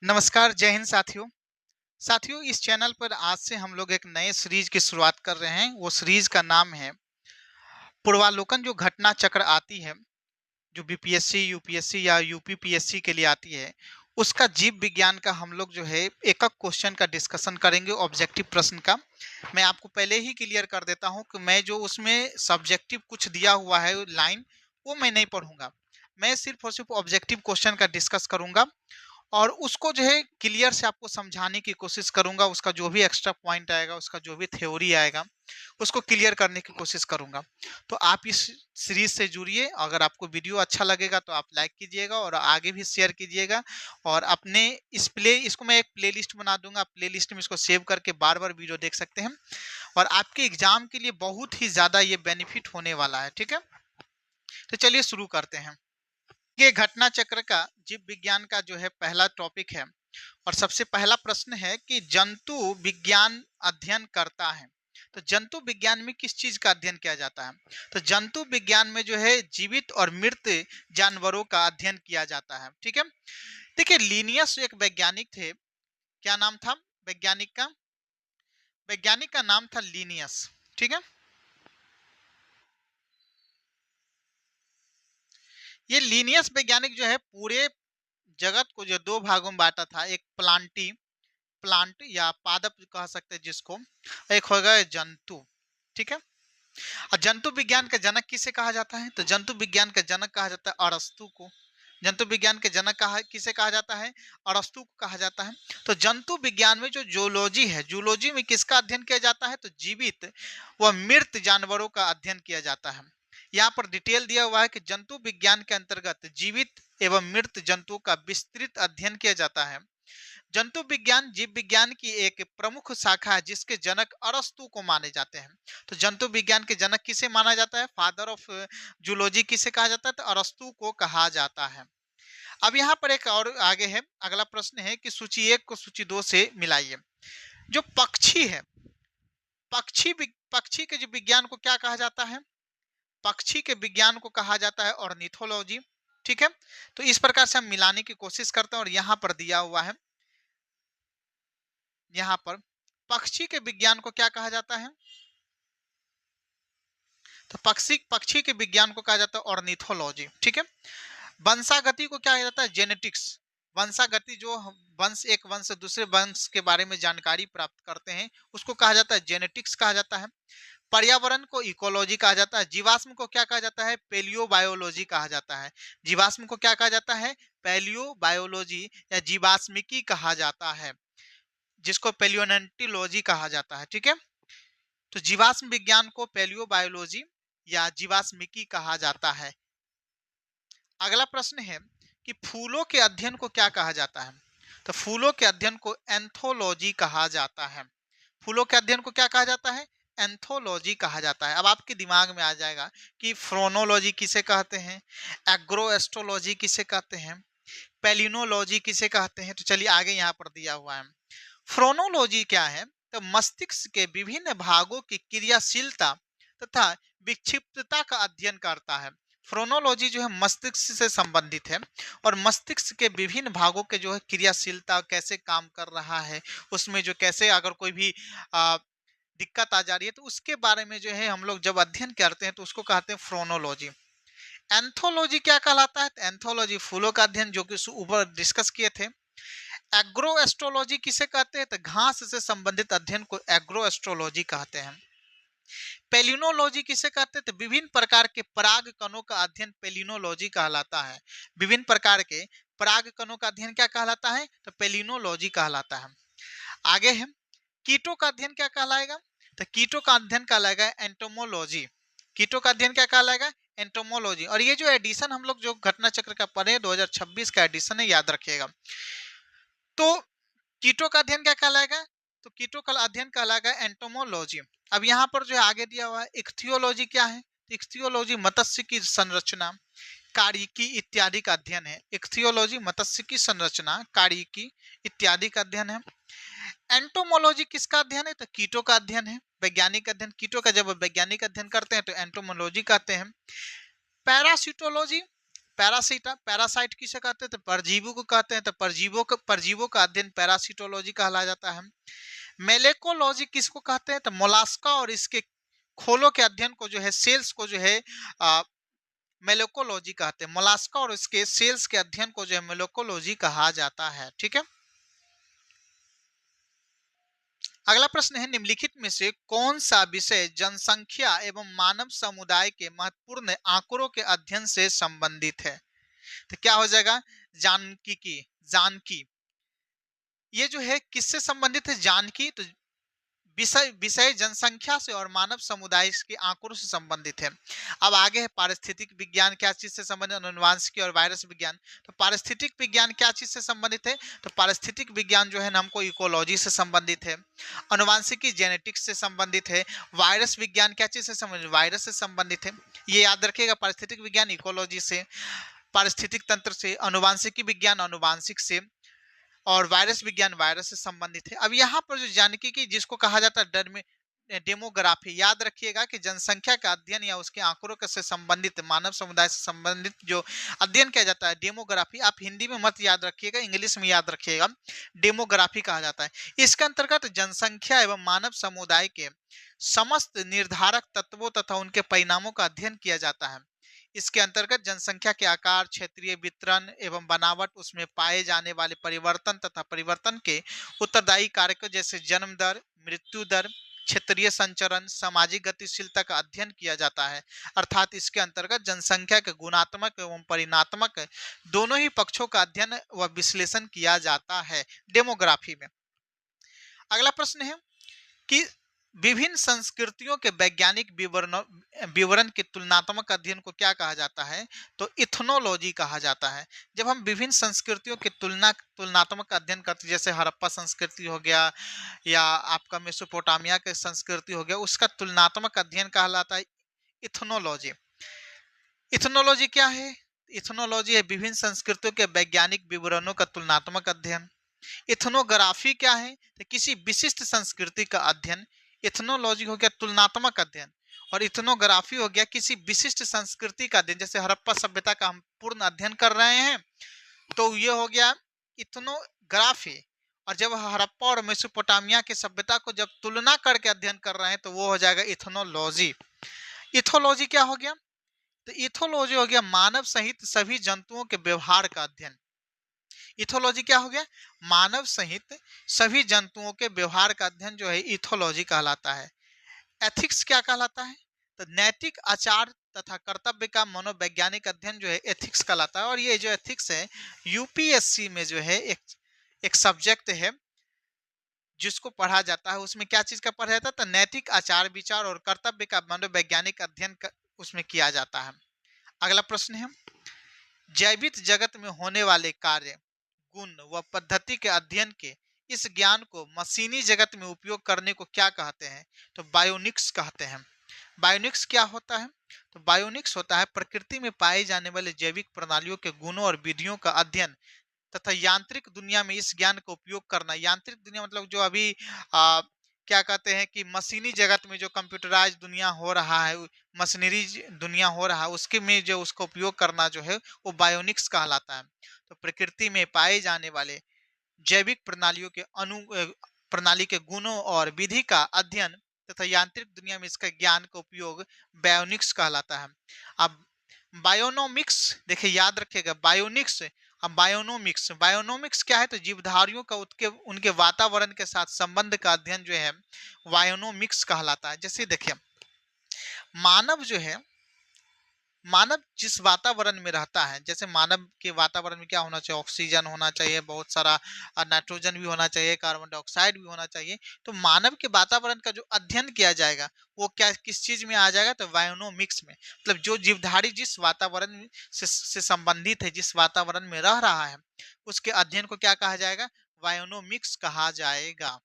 नमस्कार, जय हिंद साथियों। साथियों, इस चैनल पर आज से हम लोग एक नए सीरीज की शुरुआत कर रहे हैं। वो सीरीज का नाम है पूर्वालोकन। जो घटना चक्र आती है, जो बीपीएससी, यूपीएससी या यूपीपीएससी के लिए आती है, उसका जीव विज्ञान का हम लोग जो है एक एक क्वेश्चन का डिस्कशन करेंगे, ऑब्जेक्टिव प्रश्न का। मैं आपको पहले ही क्लियर कर देता हूं कि मैं जो उसमें सब्जेक्टिव कुछ दिया हुआ है लाइन, वो मैं नहीं पढ़ूंगा। मैं सिर्फ और सिर्फ ऑब्जेक्टिव क्वेश्चन का डिस्कस करूंगा और उसको जो है क्लियर से आपको समझाने की कोशिश करूंगा। उसका जो भी एक्स्ट्रा पॉइंट आएगा, उसका जो भी थ्योरी आएगा, उसको क्लियर करने की कोशिश करूंगा। तो आप इस सीरीज से जुड़िए। अगर आपको वीडियो अच्छा लगेगा तो आप लाइक कीजिएगा और आगे भी शेयर कीजिएगा। और अपने इसको मैं एक प्लेलिस्ट बना दूंगा। प्लेलिस्ट में इसको सेव करके बार बार वीडियो देख सकते हैं और आपके एग्जाम के लिए बहुत ही ज्यादा ये बेनिफिट होने वाला है। ठीक है, तो चलिए शुरू करते हैं। ये घटना चक्र का जीव विज्ञान का जो है पहला टॉपिक है और सबसे पहला प्रश्न है कि जंतु विज्ञान अध्ययन करता है। तो जंतु विज्ञान में किस चीज का अध्ययन किया जाता है? तो जंतु विज्ञान में जो है जीवित और मृत जानवरों का अध्ययन किया जाता है। ठीक है, देखिए लीनियस एक वैज्ञानिक थे। क्या नाम था वैज्ञानिक का? वैज्ञानिक का नाम था लीनियस। ठीक है, ये लीनियस वैज्ञानिक जो है पूरे जगत को जो दो भागों में बांटा था। एक प्लांट या पादप कह सकते हैं जिसको, एक होगा जंतु। ठीक है, और जंतु विज्ञान का जनक किसे कहा जाता है? तो जंतु विज्ञान का जनक कहा जाता है अरस्तु को। जंतु विज्ञान के जनक किसे कहा जाता है? अरस्तु को कहा जाता है। तो जंतु विज्ञान में जो जूलॉजी है, जूलॉजी में किसका अध्ययन किया जाता है? तो जीवित व मृत जानवरों का अध्ययन किया जाता है। यहाँ पर डिटेल दिया हुआ है कि जंतु विज्ञान के अंतर्गत जीवित एवं मृत जंतुओं का विस्तृत अध्ययन किया जाता है। जंतु विज्ञान जीव विज्ञान की एक प्रमुख शाखा है जिसके जनक अरस्तु को माने जाते हैं। तो जंतु विज्ञान के जनक किसे माना जाता है? फादर ऑफ जूलॉजी किसे कहा जाता है? तो अरस्तु को कहा जाता है। अब यहाँ पर एक और आगे है, अगला प्रश्न है कि सूची एक को सूची दो से मिलाइए। जो पक्षी है, पक्षी के जो विज्ञान को क्या कहा जाता है? पक्षी के विज्ञान को कहा जाता है ऑर्निथोलॉजी। ठीक है, तो इस प्रकार से हम मिलाने की कोशिश करते हैं और यहाँ पर दिया हुआ है, यहाँ पर पक्षी के विज्ञान को क्या कहा जाता है? तो पक्षी के विज्ञान को कहा जाता है ऑर्निथोलॉजी। ठीक है, वंशागति को क्या कहा जाता है? जेनेटिक्स। वंशागति जो वंश एक वंश से दूसरे वंश के बारे में जानकारी प्राप्त करते हैं, उसको कहा जाता है जेनेटिक्स कहा जाता है। पर्यावरण को इकोलॉजी कहा जाता है। जीवाश्म को क्या कहा जाता है? पेलियोबायोलॉजी कहा जाता है। जीवाश्म को क्या कहा जाता है? पेलियोबायोलॉजी या जीवाश्मिकी कहा जाता है, जिसको पेलियोनेंटोलॉजी कहा जाता है। ठीक है, तो जीवाश्म विज्ञान को पेलियोबायोलॉजी या जीवाश्मिकी कहा जाता है। अगला प्रश्न है कि फूलों के अध्ययन को क्या कहा जाता है? तो फूलों के अध्ययन को एंथोलॉजी कहा जाता है। फूलों के अध्ययन को क्या कहा जाता है? एंथोलॉजी कहा जाता है। अब आपके दिमाग में आ जाएगा कि फ्रोनोलॉजी किसे कहते हैं, एग्रोएस्ट्रोलॉजी किसे कहते हैं, पेलिनोलॉजी किसे कहते हैं। तो चलिए आगे यहाँ पर दिया हुआ है। फ्रोनोलॉजी क्या है? तो मस्तिष्क के विभिन्न भागों की क्रियाशीलता तथा विक्षिप्तता का अध्ययन करता है। फ्रोनोलॉजी जो है मस्तिष्क से संबंधित है और मस्तिष्क के विभिन्न भागों के जो है क्रियाशीलता कैसे काम कर रहा है, उसमें जो कैसे अगर कोई भी आ, दिक्कत आ जा रही है तो उसके बारे में जो है हम लोग जब अध्ययन करते हैं तो उसको कहते हैं फ्रोनोलॉजी। एंथोलॉजी क्या कहलाता है? एंथोलॉजी फूलों का अध्ययन, जो कि ऊपर डिस्कस किए थे। एग्रो एस्ट्रोलॉजी किसे कहते हैं? तो घास से संबंधित अध्ययन को एग्रो एस्ट्रोलॉजी कहते हैं। पेलिनोलॉजी किसे कहते हैं? तो विभिन्न प्रकार के पराग कणों का अध्ययन पेलिनोलॉजी कहलाता है। विभिन्न प्रकार के पराग कणों का अध्ययन क्या कहलाता है? तो पेलिनोलॉजी कहलाता है। आगे है कीटों का अध्ययन क्या कहलाएगा? तो कीटों का अध्ययन कहलाएगा एंटोमोलॉजी। कीटों का अध्ययन क्या कहलाएगा? एंटोमोलॉजी। और ये जो एडिशन हम लोग जो घटना चक्र का पढ़े 2026 का एडिशन है, याद रखिएगा। तो कीटों का अध्ययन क्या कहलाएगा? तो कीटों का अध्ययन कहलाएगा एंटोमोलॉजी। अब यहाँ पर जो आगे दिया हुआ है इक्थियोलॉजी क्या है? इक्थियोलॉजी मत्स्य की संरचना, कार्यकी इत्यादि का अध्ययन है। इक्थियोलॉजी मत्स्य की संरचना, कार्यकी इत्यादि का अध्ययन है। एंटोमोलॉजी किसका अध्ययन है? तो कीटों का अध्ययन है, वैज्ञानिक अध्ययन। कीटों का जब वैज्ञानिक अध्ययन करते हैं तो एंटोमोलॉजी कहते हैं। पैरासिटोलॉजी, पैरासाइट किसे कहते हैं? तो परजीवी को कहते हैं। तो परजीवों का अध्ययन पैरासिटोलॉजी कहला जाता है। मेलेकोलॉजी किसको कहते हैं? तो मोलास्का और इसके खोलों के अध्ययन को जो है, सेल्स को जो है मेलेकोलॉजी कहते हैं। मोलास्का और इसके सेल्स के अध्ययन को जो है मेलेकोलॉजी कहा जाता है। ठीक है। अगला प्रश्न है, निम्नलिखित में से कौन सा विषय जनसंख्या एवं मानव समुदाय के महत्वपूर्ण आंकड़ों के अध्ययन से संबंधित है? तो क्या हो जाएगा? जानकी। ये जो है किससे संबंधित है? जानकी। तो विषय विषय जनसंख्या से और मानव समुदाय के आंकड़ों से संबंधित है। अब आगे है पारिस्थितिक विज्ञान, क्या चीज से संबंधित? अनुवांशिकी और वायरस विज्ञान। तो पारिस्थितिक विज्ञान क्या चीज से संबंधित है? तो पारिस्थितिक विज्ञान जो है ना हमको इकोलॉजी से संबंधित है। अनुवांशिकी जेनेटिक्स से संबंधित है। वायरस विज्ञान क्या चीज से संबंधित? वायरस से संबंधित है। ये याद रखिएगा, पारिस्थितिक विज्ञान इकोलॉजी से, पारिस्थितिक तंत्र से, अनुवांशिकी विज्ञान अनुवांशिक से, और वायरस विज्ञान वायरस से संबंधित है। अब यहाँ पर जो जानकी जिसको कहा जाता है डेमोग्राफी, याद रखिएगा कि जनसंख्या का अध्ययन या उसके आंकड़ों से संबंधित, मानव समुदाय से संबंधित जो अध्ययन किया जाता है डेमोग्राफी, आप हिंदी में मत याद रखिएगा, इंग्लिश में याद रखिएगा, डेमोग्राफी कहा जाता है। इसके अंतर्गत जनसंख्या एवं मानव समुदाय के समस्त निर्धारक तत्वों तथा उनके परिणामों का अध्ययन किया जाता है। इसके अंतर्गत जनसंख्या के आकार, क्षेत्रीय वितरण एवं बनावट, उसमें पाए जाने वाले परिवर्तन तथा परिवर्तन के उत्तरदायी कारकों जैसे जन्म दर, मृत्यु दर, क्षेत्रीय संचरण, सामाजिक गतिशीलता का अध्ययन किया जाता है। अर्थात इसके अंतर्गत जनसंख्या के गुणात्मक एवं परिणात्मक दोनों ही पक्षों का अध्ययन व विश्लेषण किया जाता है डेमोग्राफी में। अगला प्रश्न है कि विभिन्न संस्कृतियों के वैज्ञानिक विवरण के तुलनात्मक अध्ययन को क्या कहा जाता है? तो इथनोलॉजी कहा जाता है। जब हम विभिन्न संस्कृतियों के तुलनात्मक अध्ययन करते, जैसे हड़प्पा संस्कृति हो गया या आपका मेसोपोटामिया के संस्कृति हो गया, उसका तुलनात्मक अध्ययन कहलाता है इथनोलॉजी। इथनोलॉजी क्या है? इथनोलॉजी है विभिन्न संस्कृतियों के वैज्ञानिक विवरणों का तुलनात्मक अध्ययन। इथनोग्राफी क्या है? तो किसी विशिष्ट संस्कृति का अध्ययन। इथनोलॉजी हो गया तुलनात्मक अध्ययन, और इथनोग्राफी हो गया किसी विशिष्ट संस्कृति का अध्ययन। जैसे हड़प्पा सभ्यता का हम पूर्ण अध्ययन कर रहे हैं, तो ये हो गया इथनोग्राफी। और जब हड़प्पा और मेसोपोटामिया की सभ्यता को जब तुलना करके अध्ययन कर रहे हैं, तो वो हो जाएगा इथनोलॉजी। इथोलॉजी क्या हो गया? तो इथोलॉजी हो गया मानव सहित सभी जंतुओं के व्यवहार का अध्ययन। इथोलॉजी क्या हो गया? मानव सहित सभी जंतुओं के व्यवहार का अध्ययन जो है इथोलॉजी कहलाता है। एथिक्स क्या कहलाता है? तो नैतिक आचार तथा कर्तव्य का मनोवैज्ञानिक अध्ययन जो है एथिक्स कहलाता है। और ये जो एथिक्स है यूपीएससी में जो है एक सब्जेक्ट है जिसको पढ़ा जाता है। उसमें क्या चीज का पढ़ा जाता है? तो नैतिक आचार विचार और कर्तव्य का मनोवैज्ञानिक अध्ययन उसमें किया जाता है। अगला प्रश्न है, जैविक जगत में होने वाले कार्य, गुण व पद्धति के अध्ययन के इस ज्ञान को मशीनी जगत में उपयोग करने को क्या कहते हैं? तो बायोनिक्स कहते हैं। बायोनिक्स क्या होता है? तो बायोनिक्स होता है प्रकृति में पाए जाने वाले जैविक प्रणालियों के गुणों और विधियों का अध्ययन तथा यांत्रिक दुनिया में इस ज्ञान का उपयोग करना। यांत्रिक दुनिया मतलब जो अभी क्या कहते हैं कि मशीनी जगत में जो कंप्यूटराइज दुनिया हो रहा है, मशीनरी दुनिया हो रहा है, उसके में जो उसका उपयोग करना जो है वो बायोनिक्स कहलाता है। तो प्रकृति में पाए जाने वाले जैविक प्रणालियों के प्रणाली के गुणों और विधि का अध्ययन तथा यांत्रिक दुनिया में इसका ज्ञान का उपयोग बायोनिक्स कहलाता है। अब बायोनोमिक्स देखिए, याद रखिएगा बायोनिक्स। अब बायोनोमिक्स क्या है? तो जीवधारियों का उनके वातावरण के साथ संबंध का अध्ययन जो है बायोनोमिक्स कहलाता है। जैसे देखिए, मानव जो है, मानव जिस वातावरण में रहता है, जैसे मानव के वातावरण में क्या होना चाहिए? ऑक्सीजन होना चाहिए, बहुत सारा नाइट्रोजन भी होना चाहिए, कार्बन डाइऑक्साइड भी होना चाहिए। तो मानव के वातावरण का जो अध्ययन किया जाएगा वो क्या किस चीज में आ जाएगा? तो बायोनोमिक्स में। मतलब जो जीवधारी जिस वातावरण से संबंधित है, जिस वातावरण में रह रहा है, उसके अध्ययन को क्या कहा जाएगा? बायोनोमिक्स कहा जाएगा।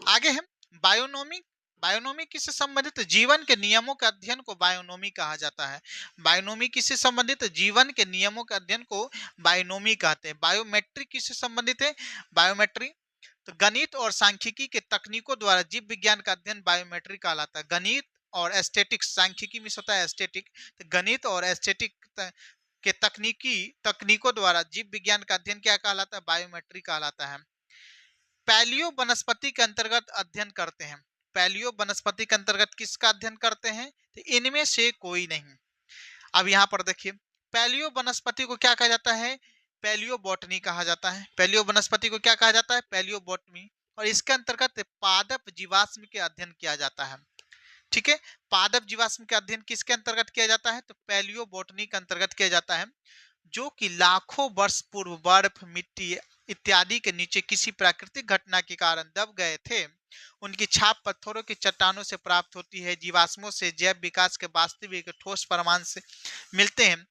आगे है बायोनोमिक। बायोनोमी किससे संबंधित? जीवन के नियमों के अध्ययन को बायोनोमी कहा जाता है। बायोनोमी किससे संबंधित? जीवन के नियमों के अध्ययन को बायोनोमी कहते हैं। बायोमेट्रिक किससे संबंधित है? बायोमेट्री तो गणित और सांख्यिकी के तकनीकों द्वारा जीव विज्ञान का अध्ययन बायोमेट्री कहलाता है। गणित और एस्थेटिक्स, सांख्यिकी में होता है एस्थेटिक, तो गणित और एस्थेटिक के तकनीकों द्वारा जीव विज्ञान का अध्ययन क्या कहलाता है? बायोमेट्री कहलाता है। पैलियो वनस्पति के अंतर्गत अध्ययन करते हैं। पैलियो वनस्पति के अंतर्गत किसका अध्ययन करते हैं? तो इनमें से कोई नहीं। अब यहाँ पर देखिए, पैलियो वनस्पति को क्या कहा जाता है? पैलियो बॉटनी कहा जाता है। पैलियो वनस्पति को क्या कहा जाता है? Palaeobotany. और इसके अंतर्गत पादप जीवाश्म के अध्ययन किया जाता है। ठीक है, पादप जीवाश्म के अध्ययन किसके अंतर्गत किया जाता है? तो पैलियो बॉटनी के अंतर्गत किया जाता है, जो कि लाखों वर्ष पूर्व बर्फ, मिट्टी इत्यादि के नीचे किसी प्राकृतिक घटना के कारण दब गए थे। उनकी छाप पत्थरों की चट्टानों से प्राप्त होती है। जीवाश्मों से जैव विकास के वास्तविक ठोस प्रमाण से मिलते हैं।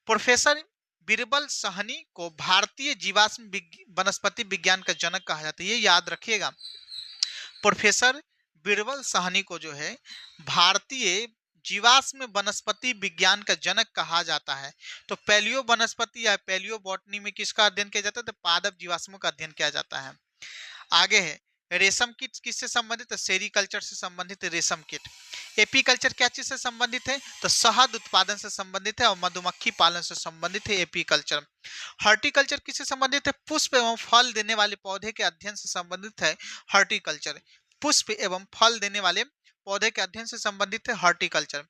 प्रोफेसर बिरबल साहनी को भारतीय जीवाश्म वनस्पति विज्ञान का जनक कहा जाता है। ये याद रखिएगा, प्रोफेसर बिरबल साहनी को जो है भारतीय जीवाश्म वनस्पति विज्ञान का जनक कहा जाता है। तो पैलियो वनस्पति या पैलियो बॉटनी में किसका अध्ययन किया जाता है? तो पादप जीवाश्मों का अध्ययन किया जाता है। आगे है, रेशम कीट किससे संबंधित है? सेरीकल्चर से संबंधित है रेशम कीट। एपीकल्चर क्या चीज से संबंधित है? तो शहद उत्पादन से संबंधित है और मधुमक्खी पालन से संबंधित है एपीकल्चर। हॉर्टिकल्चर किससे संबंधित है? पुष्प एवं फल देने वाले पौधे के अध्ययन से संबंधित है हॉर्टिकल्चर। पुष्प एवं फल देने वाले पौधे के अध्ययन से संबंधित है हॉर्टिकल्चर।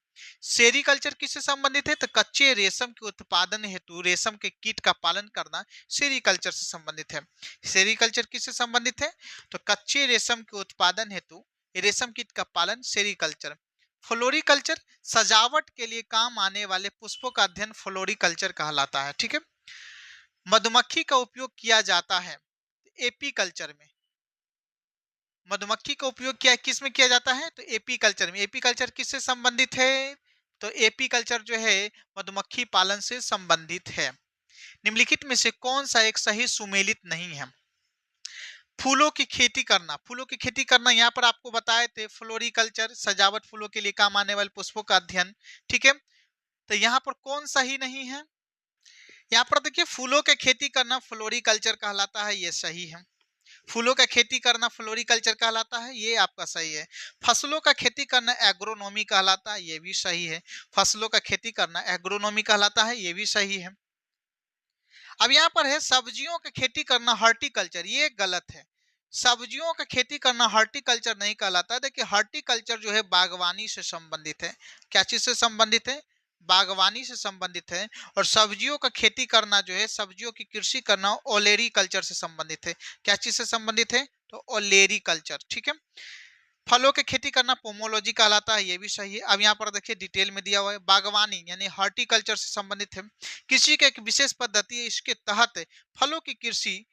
सेरीकल्चर किससे संबंधित है? तो कच्चे रेशम के उत्पादन हेतु रेशम के कीट का पालन करना सेरीकल्चर से संबंधित है। सेरीकल्चर किससे संबंधित है? तो कच्चे रेशम के उत्पादन हेतु रेशम कीट का पालन सेरीकल्चर। फ्लोरिकल्चर सजावट के लिए काम आने वाले पुष्पों का अध्ययन फ्लोरिकल्चर कहलाता है। ठीक है, मधुमक्खी का उपयोग किया जाता है एपीकल्चर में। मधुमक्खी का उपयोग किया किस में किया जाता है? तो एपीकल्चर में। एपीकल्चर किससे संबंधित है? तो एपीकल्चर जो है मधुमक्खी पालन से संबंधित है। निम्नलिखित में से कौन सा एक सही सुमेलित नहीं है? फूलों की खेती करना। फूलों की खेती करना यहाँ पर आपको बताए थे फ्लोरिकल्चर, सजावट फूलों के लिए काम आने वाले पुष्पों का अध्ययन। ठीक है, तो यहाँ पर कौन सही नहीं है? यहाँ पर देखिए, फूलों की खेती करना फ्लोरिकल्चर कहलाता है, ये सही है। फूलों का खेती करना फ्लोरिकल्चर कहलाता है, ये आपका सही है। फसलों का खेती करना एग्रोनॉमी कहलाता है, ये भी सही है। फसलों का खेती करना एग्रोनॉमी कहलाता है, ये भी सही है। अब यहाँ पर है सब्जियों का खेती करना हॉर्टिकल्चर, ये गलत है। सब्जियों का खेती करना हॉर्टिकल्चर नहीं कहलाता है। देखिए, हॉर्टिकल्चर जो है बागवानी से संबंधित है। क्या चीज से संबंधित है? बागवानी से संबंधित है। और सब्जियों का खेती करना जो है, सब्जियों की कृषि करना ओलेरी कल्चर से संबंधित है। क्या चीज से संबंधित है? तो ओलेरी कल्चर। ठीक है, फलों की खेती करना पोमोलॉजी कहलाता है, ये भी सही है। अब यहाँ पर देखिए डिटेल में दिया हुआ है, बागवानी यानी हॉर्टिकल्चर से संबंधित है। कृषि की एक विशेष पद्धति है, इसके तहत फलों की कृषि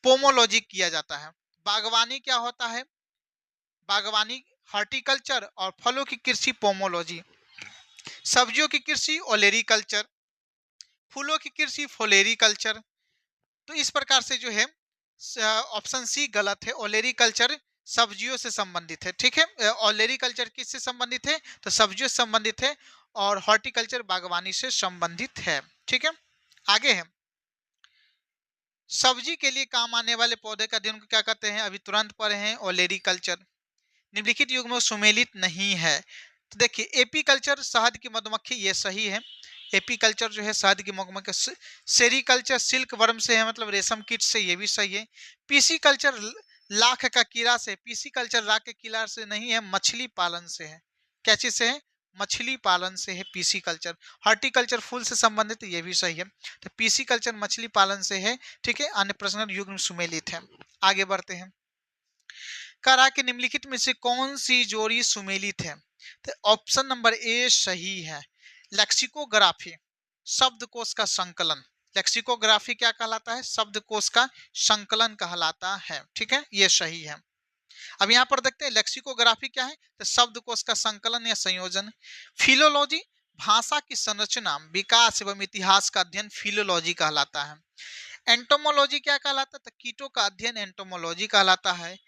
पोमोलॉजी किया जाता है। बागवानी क्या होता है? बागवानी हॉर्टिकल्चर और फलों की कृषि पोमोलॉजी। सब्जियों की कृषि ओलेरी कल्चर, फूलों की कृषि फोलेरी कल्चर। तो इस प्रकार से जो है ऑप्शन सी गलत है। ओलेरी कल्चर सब्जियों से संबंधित है। ठीक है, ओलेरी कल्चर किससे संबंधित है? तो सब्जियों से संबंधित है। और हॉर्टिकल्चर बागवानी से संबंधित है। ठीक है, आगे है, सब्जी के लिए काम आने वाले पौधे का अध्ययन को क्या कहते हैं? अभी तुरंत पढ़े हैं, ओलेरी कल्चर। निम्नलिखित युग में सुमेलित नहीं है। तो देखिए, एपीकल्चर शहद की मधुमक्खी, ये सही है। एपीकल्चर जो है शहद की मधुमक्खी। सेरीकल्चर सिल्क वर्म से है, मतलब रेशम कीट से, ये भी सही है। पीसी कल्चर लाख का कीड़ा से, पीसी कल्चर लाख के कीड़ा से नहीं है, मछली पालन से है। क्या चीज से है? मछली पालन से है पीसी कल्चर। हॉर्टिकल्चर फूल से संबंधित, ये भी सही है। तो पीसी कल्चर मछली पालन से है। ठीक है, अन्य प्रश्न युग्म सुमेलित है। आगे बढ़ते हैं, करा के निम्नलिखित में से कौन सी जोड़ी सुमेलित है? तो ऑप्शन नंबर ए सही है। लेक्सिकोग्राफी शब्दकोश का संकलन। लेक्सिकोग्राफी क्या कहलाता है? शब्दकोश का संकलन कहलाता है। ठीक है, ये सही है। अब यहाँ पर देखते हैं लेक्सिकोग्राफी क्या है? तो शब्दकोश का संकलन या संयोजन। फिलोलॉजी भाषा की संरचना, विकास एवं इतिहास का अध्ययन फिलोलॉजी कहलाता है। एंटोमोलॉजी क्या कहलाता है? तो कीटों का अध्ययन एंटोमोलॉजी कहलाता है।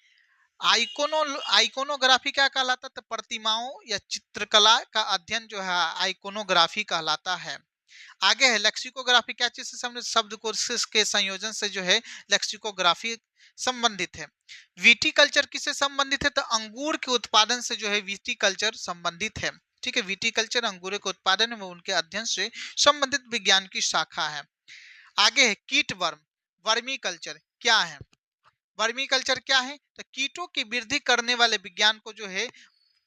आइकोनोग्राफी क्या कहलाता है? तो प्रतिमाओं या चित्रकला का अध्ययन जो है आइकोनोग्राफी कहलाता है। आगे है लेक्सिकोग्राफी, क्या चीज से संबंधित, शब्दकोश के संयोजन से जो है लेक्सिकोग्राफी संबंधित है। विटीकल्चर किससे संबंधित है, तो अंगूर के उत्पादन से जो है विटीकल्चर संबंधित है। ठीक है, विटीकल्चर अंगूर के उत्पादन एवं उनके अध्ययन से संबंधित विज्ञान की शाखा है। आगे है कीट वर्म, वर्मी कल्चर क्या है। वर्मी कल्चर क्या है, तो कीटों की वृद्धि करने वाले विज्ञान को जो है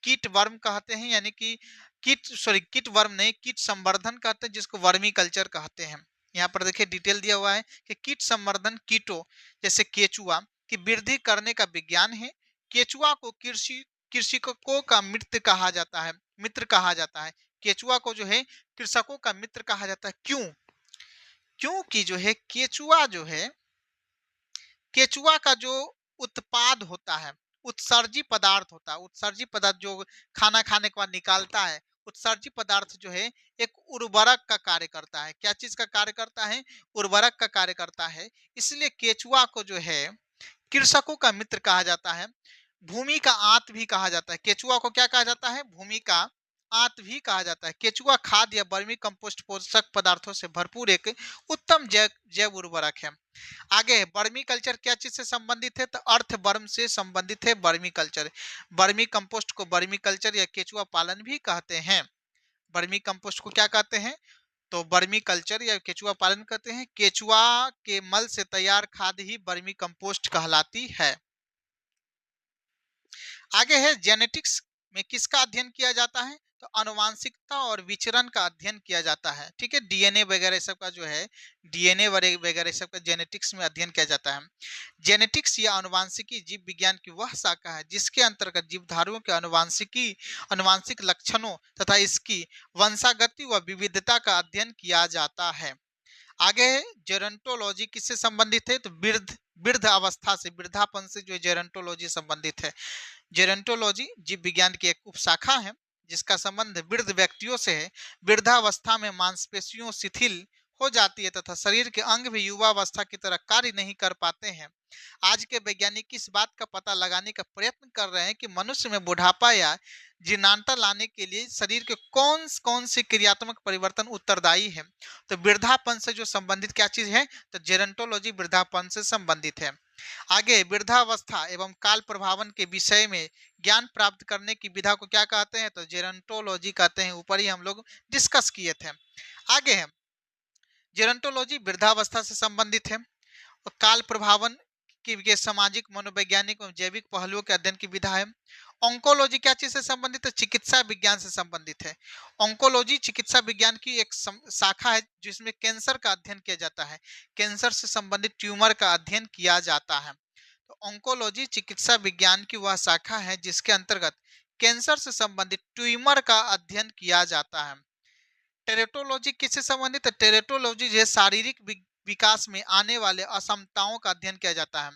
कीट वर्म कहते हैं, यानी कि कीट वर्म नहीं, कीट संवर्धन कहते हैं, जिसको वर्मी कल्चर कहते हैं। यहाँ पर देखिए डिटेल दिया हुआ है कि कीट संवर्धन कीटों जैसे केचुआ की वृद्धि करने का विज्ञान है। केचुआ को कृषकों का मित्र कहा जाता है, मित्र कहा जाता है। केचुआ को जो है कृषकों का मित्र कहा जाता है। क्यों, क्योंकि जो है केचुआ का जो उत्पाद होता है, उत्सर्जी पदार्थ होता है, उत्सर्जी पदार्थ जो खाना खाने के बाद निकालता है, उत्सर्जी पदार्थ जो है एक उर्वरक का कार्य करता है। क्या चीज का कार्य करता है, उर्वरक का कार्य करता है। इसलिए केचुआ को जो है कृषकों का मित्र कहा जाता है। भूमि का आंत भी कहा जाता है। केचुआ को क्या कहा जाता है, भूमि का आंत भी कहा जाता है। केचुआ खाद या वर्मी कंपोस्ट पोषक पदार्थों से भरपूर एक उत्तम जैव जैव उर्वरक है। आगे वर्मी कल्चर क्या चीज से संबंधित है, तो अर्थ वर्म से संबंधित है वर्मी कल्चर। वर्मी कंपोस्ट को वर्मी कल्चर या केचुआ पालन भी कहते हैं। वर्मी कंपोस्ट को क्या कहते हैं, तो वर्मी कल्चर या केचुआ पालन कहते हैं। केचुआ के मल से तैयार खाद ही वर्मी कंपोस्ट कहलाती है। आगे है जेनेटिक्स में किसका अध्ययन किया जाता है, तो आनुवांशिकता और विचरण का अध्ययन किया जाता है। ठीक है, डीएनए वगैरह सब का जो है डीएनए वगैरह सब का जेनेटिक्स में अध्ययन किया जाता है। जेनेटिक्स या आनुवांशिकी जीव विज्ञान की वह शाखा है जिसके अंतर्गत जीवधारुओं के आनुवांशिक लक्षणों तथा इसकी वंशागति व विविधता का अध्ययन किया जाता है। आगे है जेरंटोलॉजी किससे संबंधित है, तो वृद्ध अवस्था से, वृद्धापन से जो है जेरंटोलॉजी संबंधित है। जेरंटोलॉजी जीव विज्ञान की एक उपशाखा है जिसका संबंध वृद्ध व्यक्तियों से है। वृद्धावस्था में मांसपेशियों शिथिल हो जाती है तथा शरीर के अंग भी युवावस्था की तरह कार्य नहीं कर पाते हैं। आज के वैज्ञानिक इस बात का पता लगाने का प्रयत्न कर रहे हैं कि मनुष्य में बुढ़ापा या जीर्णता लाने के लिए शरीर के कौन कौन से क्रियात्मक परिवर्तन उत्तरदायी है। तो वृद्धापन से जो संबंधित क्या चीज है, तो जेरंटोलॉजी वृद्धापन से संबंधित है। आगे वृद्धावस्था एवं काल प्रभावन के विषय में ज्ञान प्राप्त करने की विधा को क्या कहते हैं, तो जेरंटोलॉजी कहते हैं। ऊपर ही हम लोग डिस्कस किए थे। आगे है जेरंटोलॉजी वृद्धावस्था से संबंधित है और काल प्रभावन के सामाजिक मनोवैज्ञानिक और जैविक पहलुओं के अध्ययन की विधा है। ऑन्कोलॉजी क्या चीज से संबंधित है, चिकित्सा विज्ञान से संबंधित है। ऑन्कोलॉजी चिकित्सा विज्ञान की एक शाखा है जिसमें कैंसर का अध्ययन किया जाता है। कैंसर से संबंधित ट्यूमर का अध्ययन किया जाता है। तो ऑन्कोलॉजी चिकित्सा विज्ञान की वह शाखा है जिसके अंतर्गत कैंसर से संबंधित ट्यूमर का अध्ययन किया जाता है। टेरेटोलॉजी किससे संबंधित है, टेरेटोलॉजी जो है शारीरिक विकास में आने वाले असमताओं का अध्ययन किया जाता है।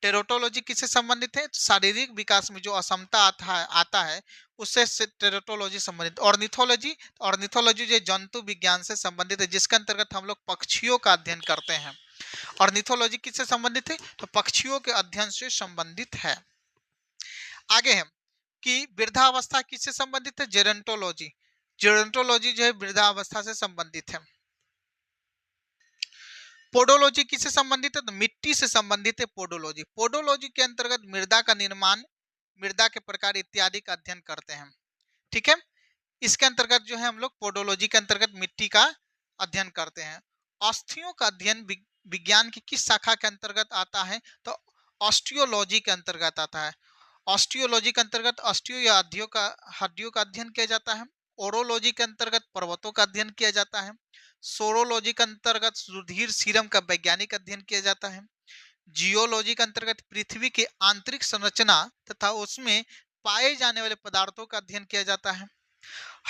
टेरोटोलॉजी किससे संबंधित है, शारीरिक विकास में जो असमता आता है उससे टेरोटोलॉजी संबंधित। ऑर्निथोलॉजी, ऑर्निथोलॉजी जो जंतु विज्ञान से संबंधित है जिसके अंतर्गत हम लोग पक्षियों का अध्ययन करते हैं। ऑर्निथोलॉजी किससे संबंधित है, तो पक्षियों के अध्ययन से संबंधित है। आगे है कि वृद्धावस्था किससे संबंधित है, जेरंटोलॉजी। जेरंटोलॉजी जो है वृद्धावस्था से संबंधित है। पोडोलॉजी किससे संबंधित है, तो मिट्टी से संबंधित है पोडोलॉजी। पोडोलॉजी के अंतर्गत मृदा का निर्माण, मृदा के प्रकार इत्यादि का अध्ययन करते हैं। ठीक है, इसके अंतर्गत जो है हम लोग पोडोलॉजी के अंतर्गत मिट्टी का अध्ययन करते हैं। अस्थियों का अध्ययन विज्ञान की किस शाखा के अंतर्गत आता है, तो ऑस्टियोलॉजी के अंतर्गत आता है। ऑस्टियोलॉजी के अंतर्गत ऑस्टियो या हड्डियों का अध्ययन किया जाता है। ओरोलॉजी के अंतर्गत पर्वतों का अध्ययन किया जाता है। सोरोलॉजी के अंतर्गत सुधीर सीरम का वैज्ञानिक अध्ययन किया जाता है। जियोलॉजी के अंतर्गत पृथ्वी के आंतरिक संरचना तथा उसमें पाए जाने वाले पदार्थों का अध्ययन किया जाता है।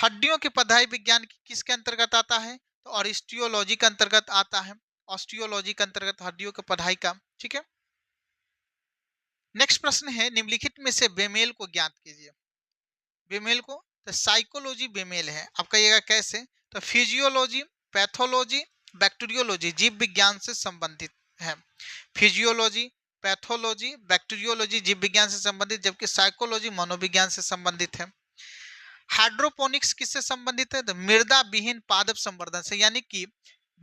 हड्डियों की पढ़ाई विज्ञान की किसके अंतर्गत आता है, तो ऑस्टियोलॉजी के अंतर्गत आता है। ऑस्टियोलॉजी के अंतर्गत हड्डियों की पढ़ाई का। ठीक है, नेक्स्ट प्रश्न है निम्नलिखित में से बेमेल को ज्ञात कीजिए। बेमेल को, तो साइकोलॉजी बेमेल है। आप कहिएगा कैसे, तो फिजियोलॉजी, पैथोलॉजी, बैक्टीरियोलॉजी जीव विज्ञान से संबंधित है। फिजियोलॉजी, पैथोलॉजी, बैक्टीरियोलॉजी जीव विज्ञान से संबंधित, जबकि साइकोलॉजी मनोविज्ञान से संबंधित है। हाइड्रोपोनिक्स किससे संबंधित है? तो मृदा विहीन पादप संवर्धन से, यानी कि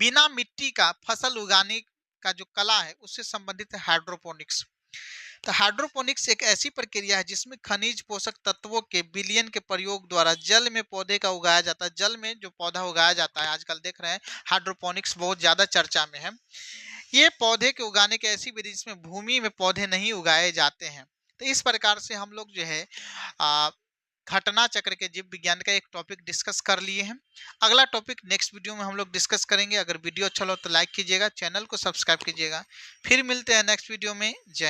बिना मिट्टी का फसल उगाने का जो कला है उससे संबंधित है हाइड्रोपोनिक्स। तो हाइड्रोपोनिक्स एक ऐसी प्रक्रिया है जिसमें खनिज पोषक तत्वों के विलयन के प्रयोग द्वारा जल में पौधे का उगाया जाता है। जल में जो पौधा उगाया जाता है, आजकल देख रहे हैं हाइड्रोपोनिक्स बहुत ज्यादा चर्चा में है। ये पौधे के उगाने की ऐसी विधि जिसमें भूमि में पौधे नहीं उगाए जाते हैं। तो इस प्रकार से हम लोग जो है आ, घटना चक्र के जीव विज्ञान का एक टॉपिक डिस्कस कर लिए हैं। अगला टॉपिक नेक्स्ट वीडियो में हम लोग डिस्कस करेंगे। अगर वीडियो अच्छा लगे तो लाइक कीजिएगा, चैनल को सब्सक्राइब कीजिएगा। फिर मिलते हैं नेक्स्ट वीडियो में। जय